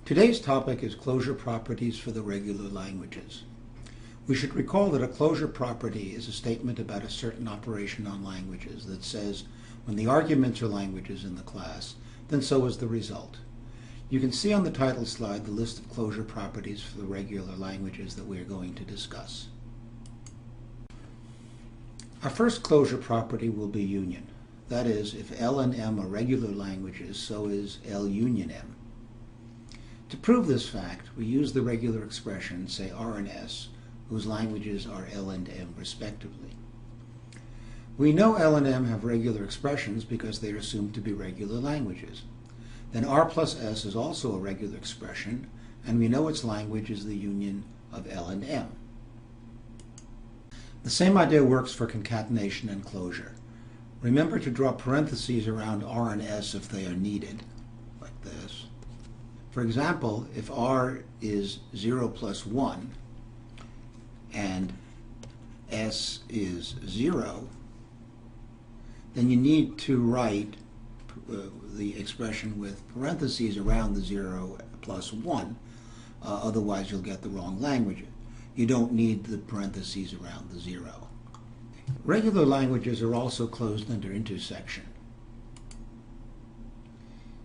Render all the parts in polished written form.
Today's topic is closure properties for the regular languages. We should recall that a closure property is a statement about a certain operation on languages that says when the arguments are languages in the class, then so is the result. You can see on the title slide the list of closure properties for the regular languages that we are going to discuss. Our first closure property will be union. That is, if L and M are regular languages, so is L union M. To prove this fact, we use the regular expression, say R and S, whose languages are L and M respectively. We know L and M have regular expressions because they are assumed to be regular languages. Then R plus S is also a regular expression, and we know its language is the union of L and M. The same idea works for concatenation and closure. Remember to draw parentheses around R and S if they are needed, like this. For example, if R is 0 plus 1 and S is 0, then you need to write the expression with parentheses around the 0 plus 1. Otherwise you'll get the wrong language. You don't need the parentheses around the 0. Regular languages are also closed under intersection.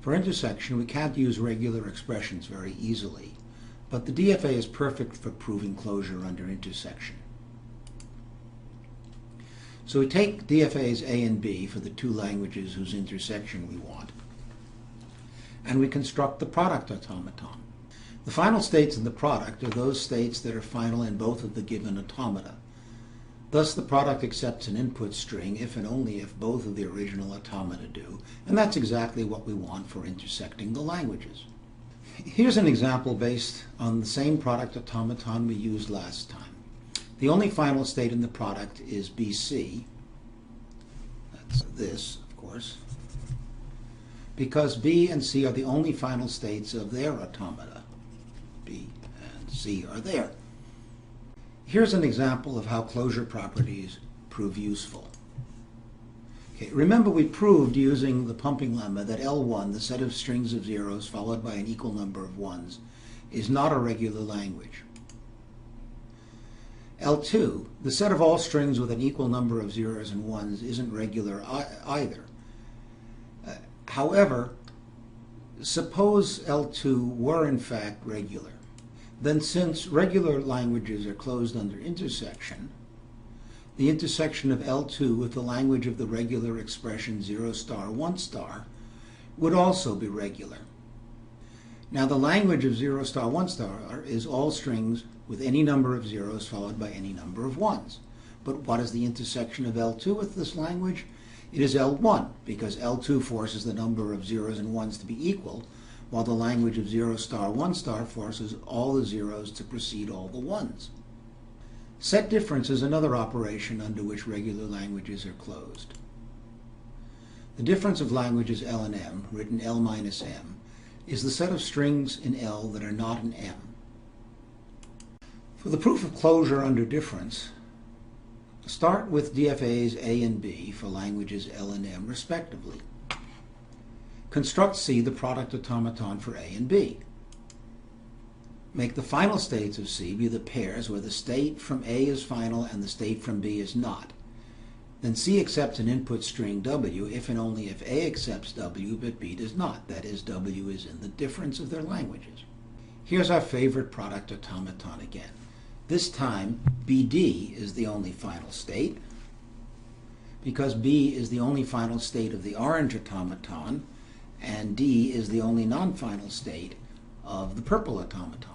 For intersection, we can't use regular expressions very easily, but the DFA is perfect for proving closure under intersection. So we take DFAs A and B for the two languages whose intersection we want, and we construct the product automaton. The final states in the product are those states that are final in both of the given automata. Thus, the product accepts an input string if and only if both of the original automata do, and that's exactly what we want for intersecting the languages. Here's an example based on the same product automaton we used last time. The only final state in the product is BC. That's this, of course, because B and C are the only final states of their automata. B and C are there. Here's an example of how closure properties prove useful. Okay, remember we proved using the pumping lemma that L1, the set of strings of zeros followed by an equal number of ones, is not a regular language. L2, the set of all strings with an equal number of zeros and ones, isn't regular either. However, suppose L2 were in fact regular. Then since regular languages are closed under intersection, the intersection of L2 with the language of the regular expression 0 star 1 star would also be regular. Now the language of 0 star 1 star is all strings with any number of zeros followed by any number of ones. But what is the intersection of L2 with this language? It is L1, because L2 forces the number of zeros and ones to be equal, while the language of 0 star 1 star forces all the zeros to precede all the ones. Set difference is another operation under which regular languages are closed. The difference of languages L and M, written L minus M, is the set of strings in L that are not in M. For the proof of closure under difference, start with DFAs A and B for languages L and M respectively. Construct C, the product automaton for A and B. Make the final states of C be the pairs where the state from A is final and the state from B is not. Then C accepts an input string W if and only if A accepts W but B does not. That is, W is in the difference of their languages. Here's our favorite product automaton again. This time, BD is the only final state. Because B is the only final state of the orange automaton, and D is the only non-final state of the purple automaton.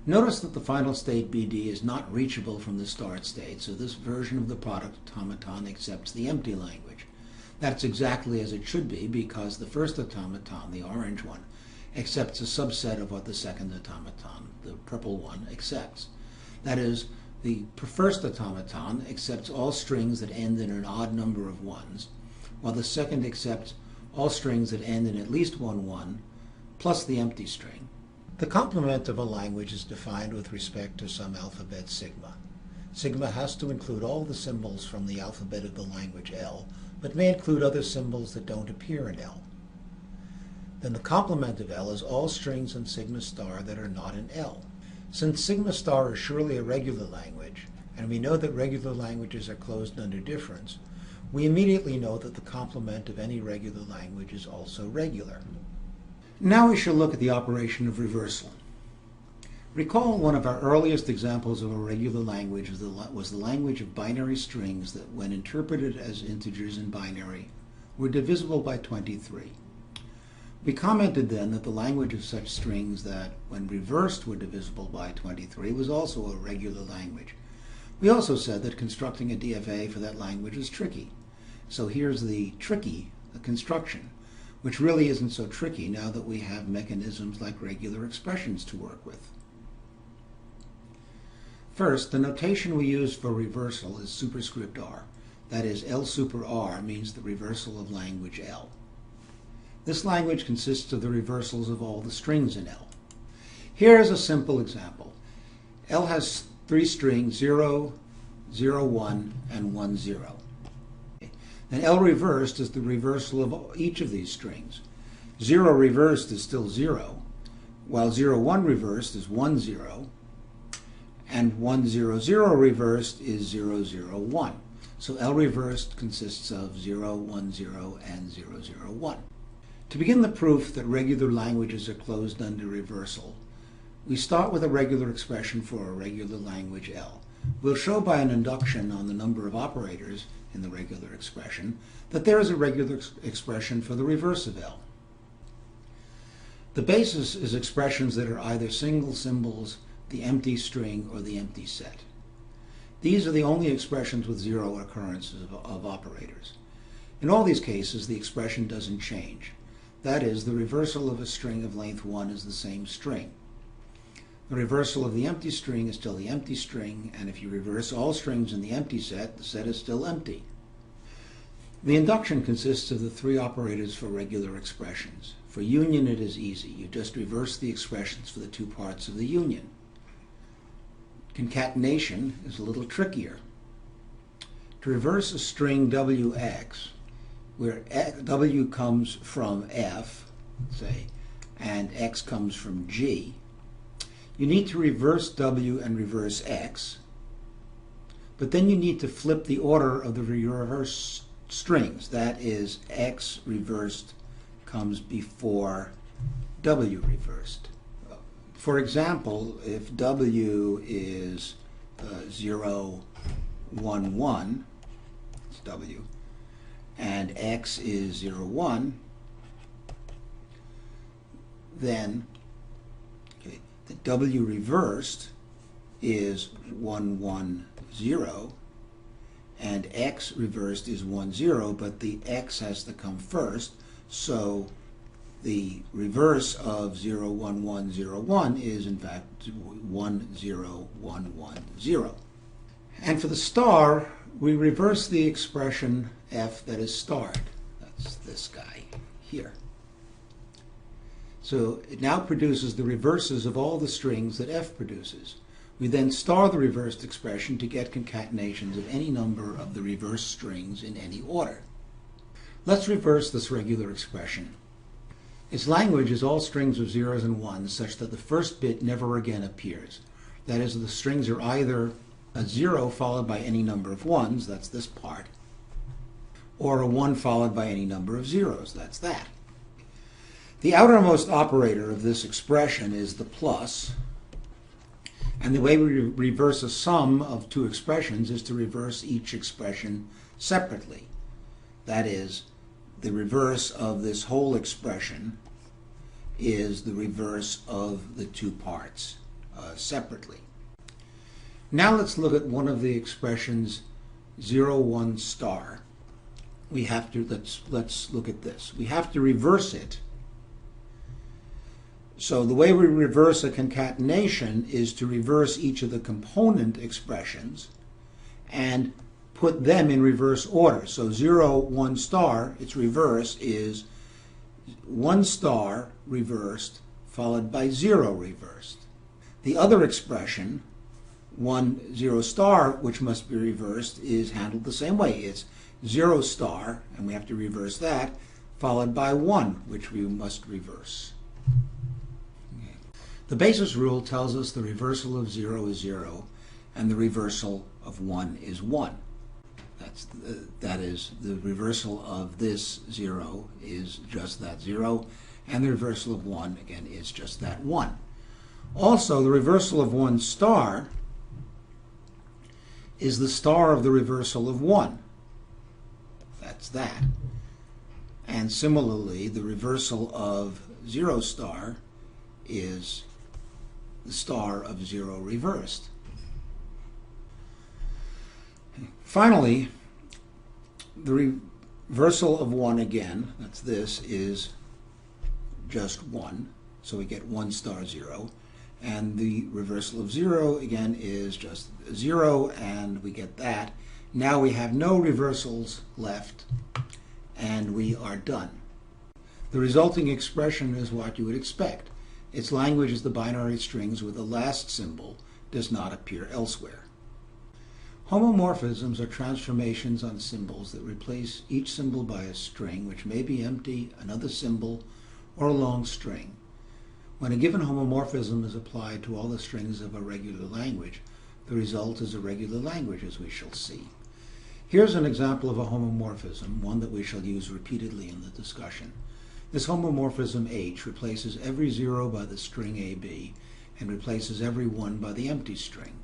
Notice that the final state BD is not reachable from the start state, so this version of the product automaton accepts the empty language. That's exactly as it should be, because the first automaton, the orange one, accepts a subset of what the second automaton, the purple one, accepts. That is, the first automaton accepts all strings that end in an odd number of ones, while the second accepts all strings that end in at least one one, plus the empty string. The complement of a language is defined with respect to some alphabet sigma. Sigma has to include all the symbols from the alphabet of the language L, but may include other symbols that don't appear in L. then the complement of L is all strings in sigma star that are not in L. Since sigma star is surely a regular language, and we know that regular languages are closed under difference, we immediately know that the complement of any regular language is also regular. Now we shall look at the operation of reversal. Recall one of our earliest examples of a regular language was the language of binary strings that, when interpreted as integers in binary, were divisible by 23. We commented then that the language of such strings that, when reversed, were divisible by 23 was also a regular language. We also said that constructing a DFA for that language is tricky. So here's the tricky construction, which really isn't so tricky now that we have mechanisms like regular expressions to work with. First, the notation we use for reversal is superscript R. That is, L super R means the reversal of language L. This language consists of the reversals of all the strings in L. Here's a simple example. L has three strings, 0, 0, 1, and 1, 0. Then L reversed is the reversal of each of these strings. 0 reversed is still 0, while 0, 1 reversed is 1, 0, and 1, 0, 0 reversed is 0, 0, 1. So L reversed consists of 0, 1, 0, and 0, 0, 1. To begin the proof that regular languages are closed under reversal, we start with a regular expression for a regular language L. We'll show by an induction on the number of operators in the regular expression that there is a regular expression for the reverse of L. The basis is expressions that are either single symbols, the empty string, or the empty set. These are the only expressions with zero occurrences of operators. In all these cases, the expression doesn't change. That is, the reversal of a string of length 1 is the same string. The reversal of the empty string is still the empty string, and if you reverse all strings in the empty set, the set is still empty. The induction consists of the three operators for regular expressions. For union, it is easy. You just reverse the expressions for the two parts of the union. Concatenation is a little trickier. To reverse a string wx, where w comes from f, say, and x comes from g, you need to reverse w and reverse x, but then you need to flip the order of the reverse strings. That is, x reversed comes before w reversed. For example, if w is 0, 1, 1, it's w, and x is 0, 1, then the w reversed is 1, 1, 0, and x reversed is 1, 0, but the x has to come first, so the reverse of 0, 1, 1, 0, 1 is in fact 1, 0, 1, 1, 0. And for the star, we reverse the expression f that is starred. That's this guy here. So it now produces the reverses of all the strings that f produces. We then star the reversed expression to get concatenations of any number of the reverse strings in any order. Let's reverse this regular expression. Its language is all strings of zeros and ones such that the first bit never again appears. That is, the strings are either a 0 followed by any number of ones, that's this part, or a 1 followed by any number of zeros, that's that. The outermost operator of this expression is the plus, and the way we reverse a sum of two expressions is to reverse each expression separately. That is, the reverse of this whole expression is the reverse of the two parts separately. Now let's look at one of the expressions 0, 1 star. We have to, let's look at this. We have to reverse it. So the way we reverse a concatenation is to reverse each of the component expressions and put them in reverse order. So 0, 1 star, its reverse is 1 star reversed followed by 0 reversed. The other expression, 1, 0 star, which must be reversed, is handled the same way. It's 0 star, and we have to reverse that, followed by 1, which we must reverse. Okay. The basis rule tells us the reversal of 0 is 0, and the reversal of 1 is 1. That is, the reversal of this 0 is just that 0, and the reversal of 1, again, is just that 1. Also, the reversal of 1 star is the star of the reversal of 1. That's that. And similarly, the reversal of 0 star is the star of 0 reversed. Finally, the reversal of 1 again, that's this, is just 1. So we get 1 star 0. And the reversal of 0 again is just 0, and we get that. Now we have no reversals left, and we are done. The resulting expression is what you would expect. Its language is the binary strings where the last symbol does not appear elsewhere. Homomorphisms are transformations on symbols that replace each symbol by a string, which may be empty, another symbol, or a long string. When a given homomorphism is applied to all the strings of a regular language, the result is a regular language, as we shall see. Here's an example of a homomorphism, one that we shall use repeatedly in the discussion. This homomorphism H replaces every 0 by the string AB and replaces every 1 by the empty string.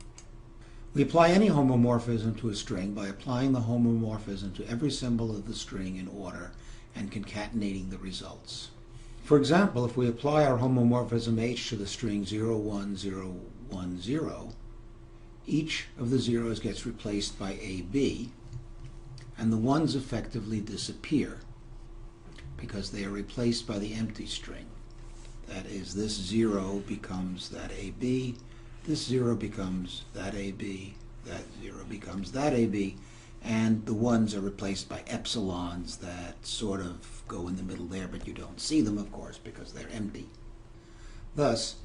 We apply any homomorphism to a string by applying the homomorphism to every symbol of the string in order and concatenating the results. For example, if we apply our homomorphism H to the string 0, 1, 0, 1, 0, each of the zeros gets replaced by AB, and the 1s effectively disappear because they are replaced by the empty string. That is, this 0 becomes that AB, this 0 becomes that AB, that 0 becomes that AB, and the 1s are replaced by epsilons that sort of go in the middle there, but you don't see them, of course, because they're empty. Thus,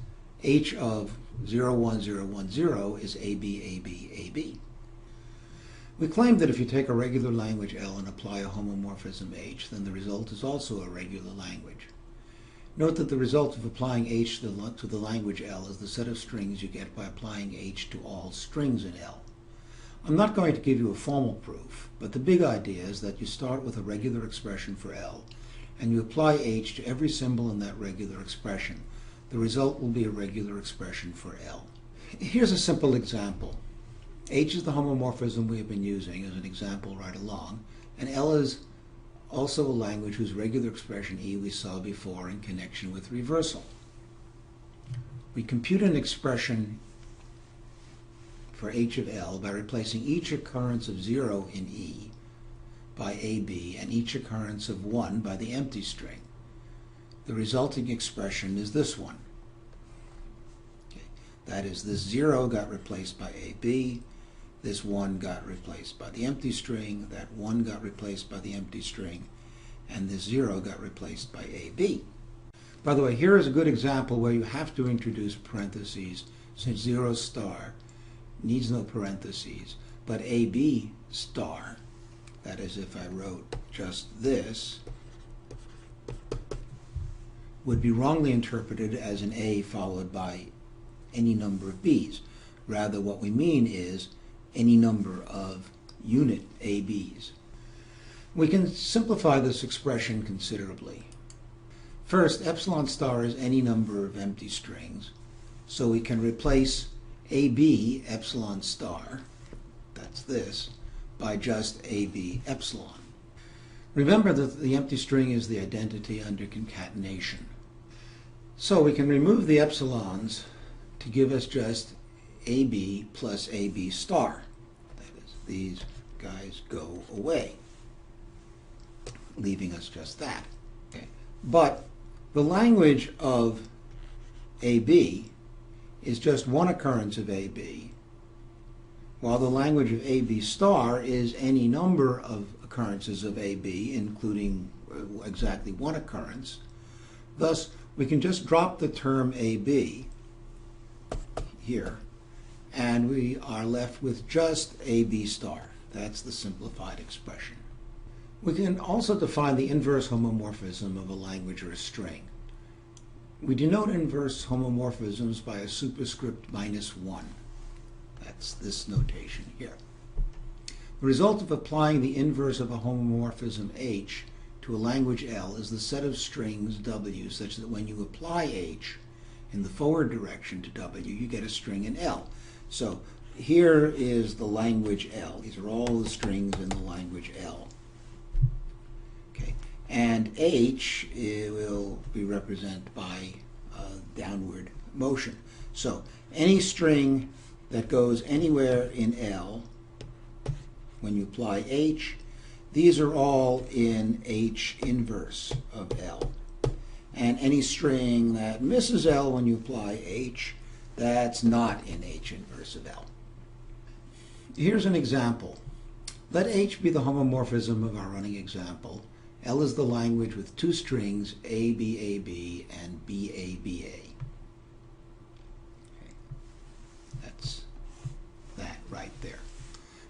H of 0, 1, 0, 1, 0 is AB, AB, AB. We claim that if you take a regular language L and apply a homomorphism H, then the result is also a regular language. Note that the result of applying H to the language L is the set of strings you get by applying H to all strings in L. I'm not going to give you a formal proof, but the big idea is that you start with a regular expression for L, and you apply H to every symbol in that regular expression. The result will be a regular expression for L. Here's a simple example. H is the homomorphism we have been using as an example right along, and L is also a language whose regular expression E we saw before in connection with reversal. We compute an expression for H of L by replacing each occurrence of 0 in E by AB and each occurrence of 1 by the empty string. The resulting expression is this one. Okay. That is, this 0 got replaced by AB, this 1 got replaced by the empty string, that 1 got replaced by the empty string, and this 0 got replaced by AB. By the way, here is a good example where you have to introduce parentheses, since 0 star needs no parentheses, but AB star, that is, if I wrote just this, would be wrongly interpreted as an A followed by any number of B's. Rather, what we mean is any number of unit ABs. We can simplify this expression considerably. First, epsilon star is any number of empty strings, so we can replace AB epsilon star, that's this, by just AB epsilon. Remember that the empty string is the identity under concatenation. So we can remove the epsilons to give us just AB plus AB star. That is, these guys go away, leaving us just that. Okay. But the language of AB is just one occurrence of AB, while the language of AB star is any number of occurrences of AB, including exactly one occurrence. Thus, we can just drop the term AB here, and we are left with just AB star. That's the simplified expression. We can also define the inverse homomorphism of a language or a string. We denote inverse homomorphisms by a superscript -1. That's this notation here. The result of applying the inverse of a homomorphism H to a language L is the set of strings W, such that when you apply H in the forward direction to W, you get a string in L. So here is the language L. These are all the strings in the language L. Okay, and H will be represented by downward motion. So any string that goes anywhere in L, when you apply H, these are all in H inverse of L. And any string that misses L when you apply H, that's not in H inverse of L. Here's an example. Let H be the homomorphism of our running example. L is the language with two strings, A, B, A, B, and B, A, B, A. Okay. That's that right there.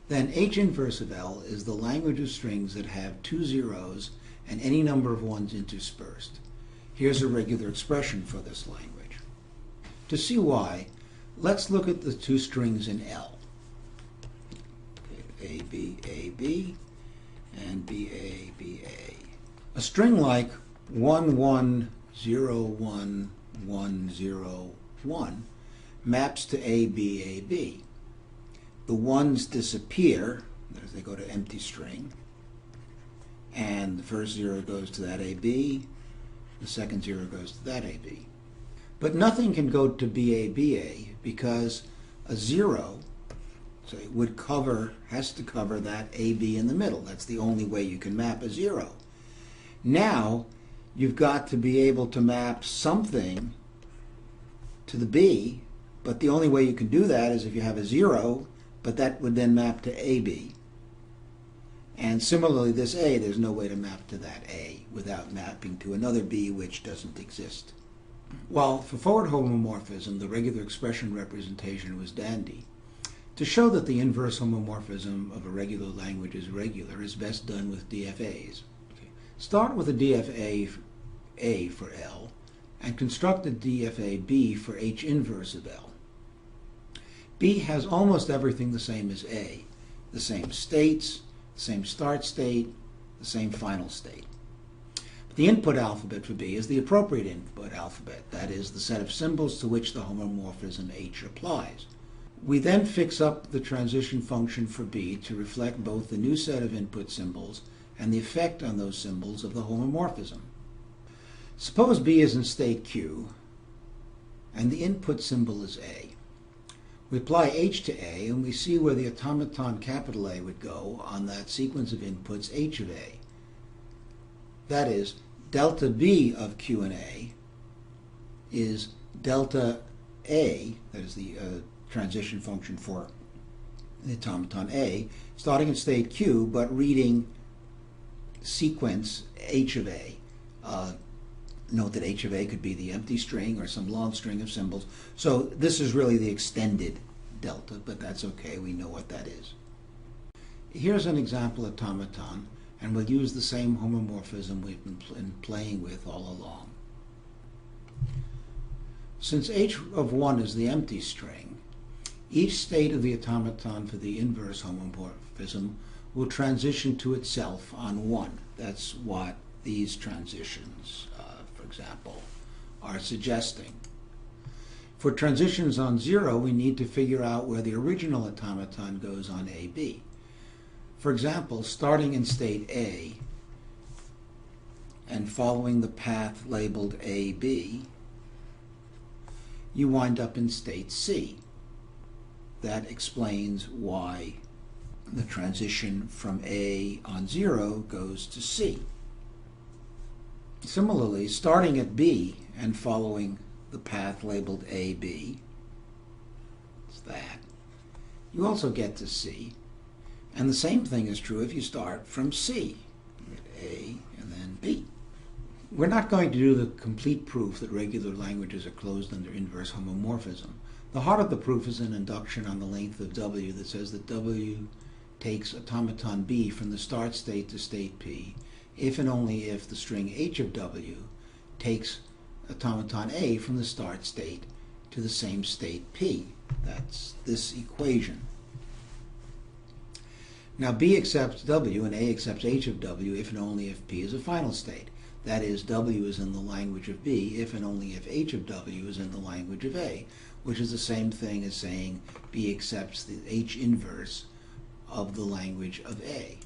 Then H inverse of L is the language of strings that have two zeros and any number of ones interspersed. Here's a regular expression for this language. To see why, let's look at the two strings in L. Okay, A, B, A, B, and B, A, B, A. A string like 1, 1, 0, 1, 1, 0, 1 maps to A, B, A, B. The ones disappear as they go to empty string, and the first zero goes to that AB, the second zero goes to that AB. But nothing can go to BA, BA because a zero, say, has to cover that AB in the middle. That's the only way you can map a zero. Now you've got to be able to map something to the B, but the only way you can do that is if you have a zero, but that would then map to AB. And similarly, this A, there's no way to map to that A without mapping to another B which doesn't exist. While for forward homomorphism, the regular expression representation was dandy, to show that the inverse homomorphism of a regular language is regular is best done with DFAs. Start with a DFA A for L and construct a DFA B for H inverse of L. B has almost everything the same as A, the same states, the same start state, the same final state. But the input alphabet for B is the appropriate input alphabet, that is, the set of symbols to which the homomorphism H applies. We then fix up the transition function for B to reflect both the new set of input symbols and the effect on those symbols of the homomorphism. Suppose B is in state Q, and the input symbol is A. We apply H to A, and we see where the automaton capital A would go on that sequence of inputs H of A. That is, delta B of Q and A is delta A, that is the transition function for the automaton A, starting in state Q, but reading sequence H of A. Note that H of A could be the empty string or some long string of symbols. So this is really the extended delta, but that's okay. We know what that is. Here's an example automaton, and we'll use the same homomorphism we've been playing with all along. Since H of 1 is the empty string, each state of the automaton for the inverse homomorphism will transition to itself on 1. That's what these transitions, for example, are suggesting. For transitions on 0, we need to figure out where the original automaton goes on AB. For example, starting in state A and following the path labeled AB, you wind up in state C. That explains why the transition from A on 0 goes to C. Similarly, starting at B and following the path labeled AB, it's that, you also get to C. And the same thing is true if you start from C, A and then B. We're not going to do the complete proof that regular languages are closed under inverse homomorphism. The heart of the proof is an induction on the length of W that says that W takes automaton B from the start state to state P if and only if the string h of W takes automaton A from the start state to the same state P. That's this equation. Now B accepts W and A accepts h of W if and only if P is a final state. That is, W is in the language of B if and only if h of W is in the language of A, which is the same thing as saying B accepts the h inverse of the language of A.